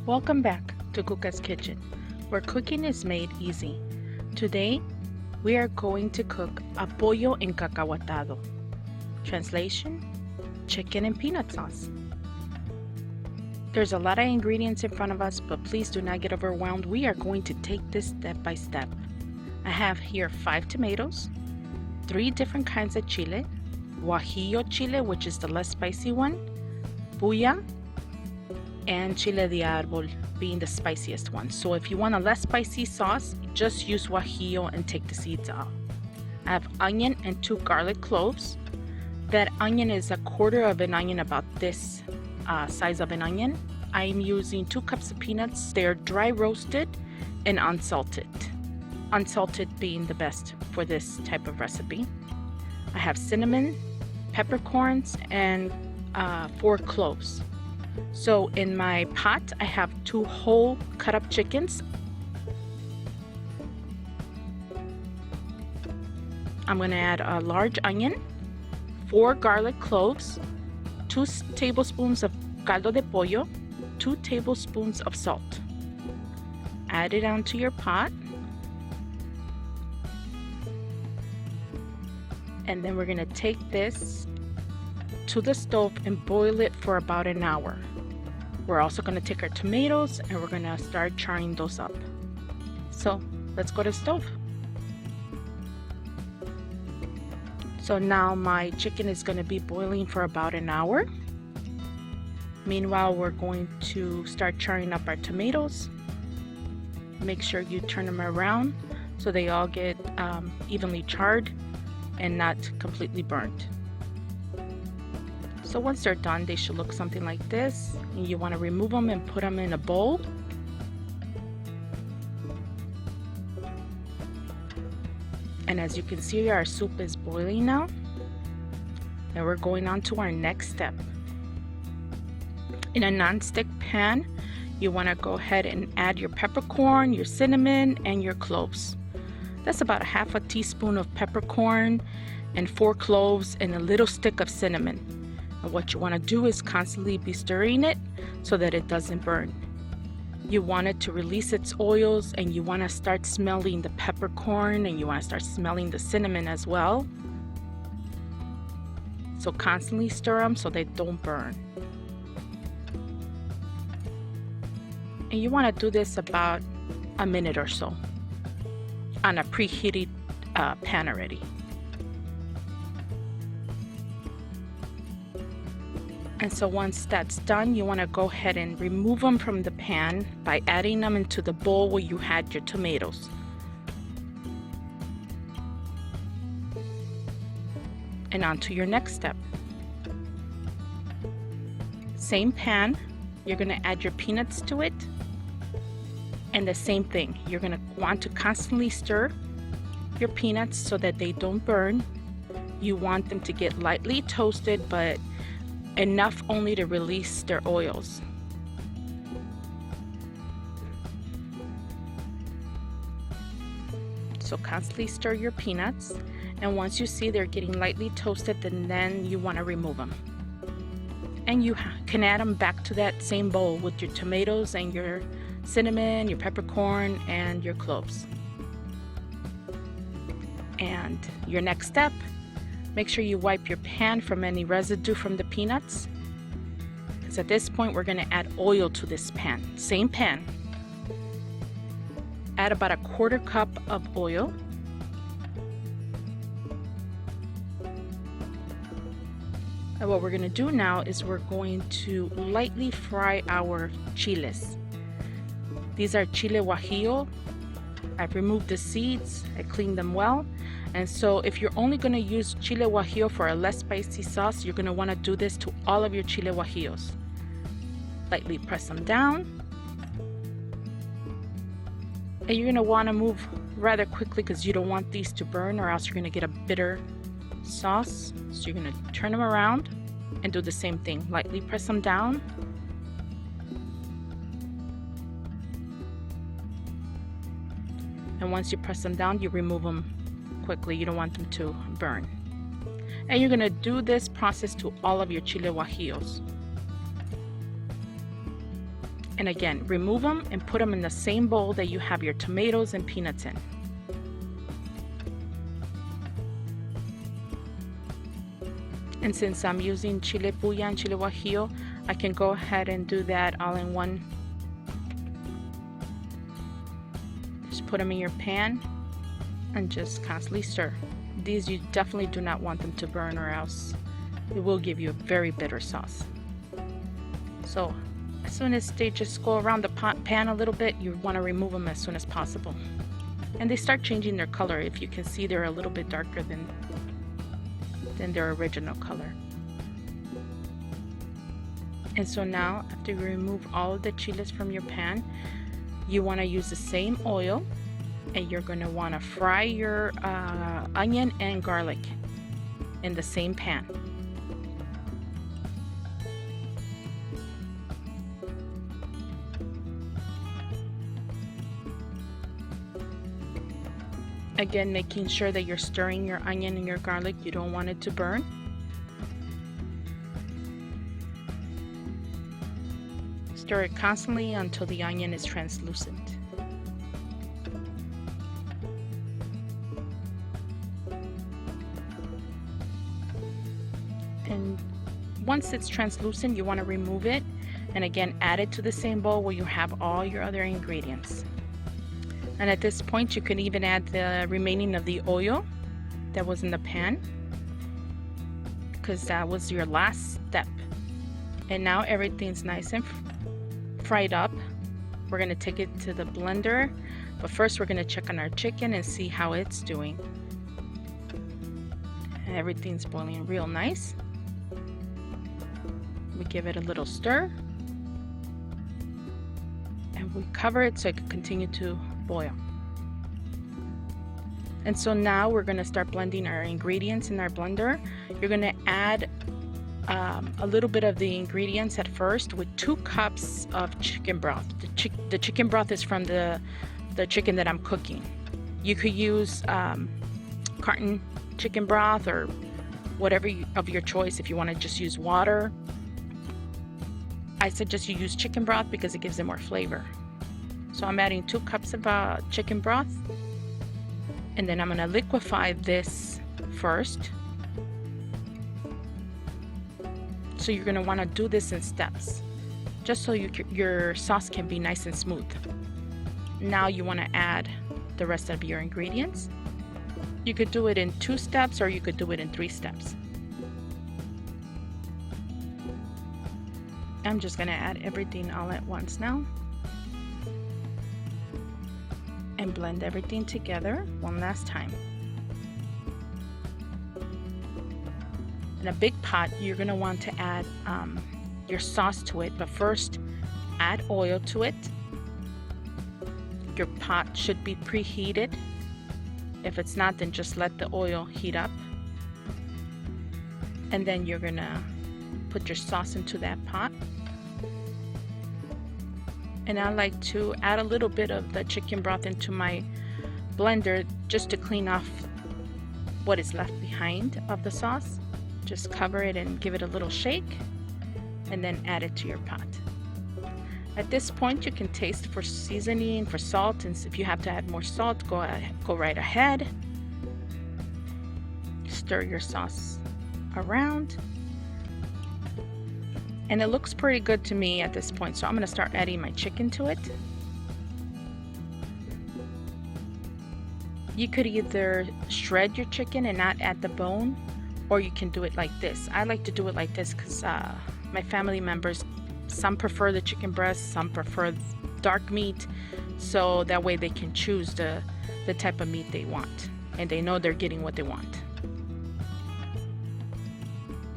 Welcome back to Cuca's Kitchen, where cooking is made easy. Today, we are going to cook a pollo encacahuatado. Translation: chicken and peanut sauce. There's a lot of ingredients in front of us, but please do not get overwhelmed. We are going to take this step by step. I have here 5 tomatoes, 3 different kinds of chile, Guajillo chile, which is the less spicy one, Pulla, and chile de Arbol being the spiciest one. So if you want a less spicy sauce, just use Guajillo and take the seeds out. I have onion and 2 garlic cloves. That onion is a quarter of an onion, about this size of an onion. I'm using 2 cups of peanuts. They're dry roasted and unsalted. Unsalted being the best for this type of recipe. I have cinnamon, peppercorns, and 4 cloves. So in my pot, I have 2 whole cut up chickens. I'm going to add a large onion, 4 garlic cloves, 2 tablespoons of caldo de pollo, 2 tablespoons of salt. Add it onto your pot. And then we're going to take this to the stove and boil it for about an hour. We're also going to take our tomatoes and we're going to start charring those up. So let's go to the stove. So now my chicken is going to be boiling for about an hour. Meanwhile, we're going to start charring up our tomatoes. Make sure you turn them around so they all get evenly charred and not completely burnt. So once they're done, they should look something like this. And you want to remove them and put them in a bowl. And as you can see, our soup is boiling now. And we're going on to our next step. In a non-stick pan, you want to go ahead and add your peppercorn, your cinnamon, and your cloves. That's about 1/2 teaspoon of peppercorn and 4 cloves and a little stick of cinnamon. And what you want to do is constantly be stirring it so that it doesn't burn. You want it to release its oils, and you want to start smelling the peppercorn, and you want to start smelling the cinnamon as well. So constantly stir them so they don't burn. And you want to do this about a minute or so on a preheated pan already. And so once that's done, you want to go ahead and remove them from the pan by adding them into the bowl where you had your tomatoes. And on to your next step. Same pan, you're going to add your peanuts to it. And the same thing, you're going to want to constantly stir your peanuts so that they don't burn. You want them to get lightly toasted, but enough only to release their oils. So constantly stir your peanuts, and once you see they're getting lightly toasted, then you want to remove them. And you can add them back to that same bowl with your tomatoes and your cinnamon, your peppercorn, and your cloves. And your next step, make sure you wipe your pan from any residue from the peanuts, because at this point we're going to add oil to this pan. Same pan. Add about 1/4 cup of oil. And what we're going to do now is we're going to lightly fry our chiles. These are chile Guajillo. I've removed the seeds, I cleaned them well. And so if you're only going to use chile Guajillo for a less spicy sauce, you're going to want to do this to all of your chile Guajillos. Lightly press them down. And you're going to want to move rather quickly because you don't want these to burn, or else you're going to get a bitter sauce. So you're going to turn them around and do the same thing. Lightly press them down. And once you press them down, you remove them quickly. You don't want them to burn. And you're going to do this process to all of your chile Guajillos. And again, remove them and put them in the same bowl that you have your tomatoes and peanuts in. And since I'm using chile pulla and chile guajillo, I can go ahead and do that all in one. Just put them in your pan and just constantly stir. These you definitely do not want them to burn, or else it will give you a very bitter sauce. So as soon as they just go around the pan a little bit, you want to remove them as soon as possible. And they start changing their color. If you can see, they're a little bit darker than their original color. And so now, after you remove all of the chiles from your pan, you want to use the same oil, and you're going to want to fry your onion and garlic in the same pan. Again, making sure that you're stirring your onion and your garlic. You don't want it to burn. Stir it constantly until the onion is translucent. And once it's translucent, you want to remove it, and again add it to the same bowl where you have all your other ingredients. And at this point, you can even add the remaining of the oil that was in the pan, because that was your last step. And now everything's nice and fried up. We're going to take it to the blender, but first we're going to check on our chicken and see how it's doing. And everything's boiling real nice. We give it a little stir, and we cover it so it can continue to boil. And so now we're going to start blending our ingredients in our blender. You're going to add a little bit of the ingredients at first with 2 cups of chicken broth. The chicken broth is from the chicken that I'm cooking. You could use carton chicken broth or whatever of your choice. If you want to just use water, I suggest you use chicken broth because it gives it more flavor. So I'm adding 2 cups of chicken broth, and then I'm going to liquefy this first. So you're going to want to do this in steps, just so your sauce can be nice and smooth. Now you want to add the rest of your ingredients. You could do it in 2 steps, or you could do it in 3 steps. I'm just going to add everything all at once now. And blend everything together one last time. In a big pot, you're going to want to add your sauce to it, but first add oil to it. Your pot should be preheated. If it's not, then just let the oil heat up. And then you're going to put your sauce into that pot. And I like to add a little bit of the chicken broth into my blender just to clean off what is left behind of the sauce. Just cover it and give it a little shake, and then add it to your pot. At this point, you can taste for seasoning, for salt, and if you have to add more salt, go right ahead. Stir your sauce around. And it looks pretty good to me at this point, so I'm going to start adding my chicken to it. You could either shred your chicken and not add the bone, or you can do it like this. I like to do it like this because my family members, some prefer the chicken breast, some prefer dark meat, so that way they can choose the type of meat they want, and they know they're getting what they want.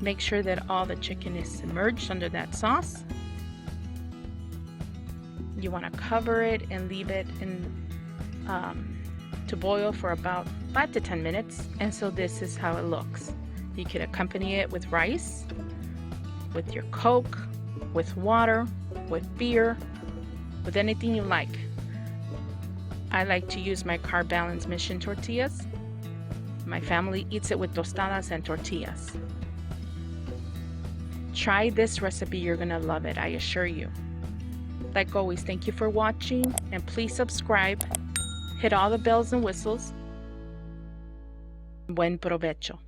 Make sure that all the chicken is submerged under that sauce. You want to cover it and leave it to boil for about 5 to 10 minutes. And so this is how it looks. You can accompany it with rice, with your Coke, with water, with beer, with anything you like. I like to use my Carb Balance Mission tortillas. My family eats it with tostadas and tortillas. Try this recipe, you're gonna love it, I assure you. Like always, thank you for watching, and please subscribe, hit all the bells and whistles. Buen provecho.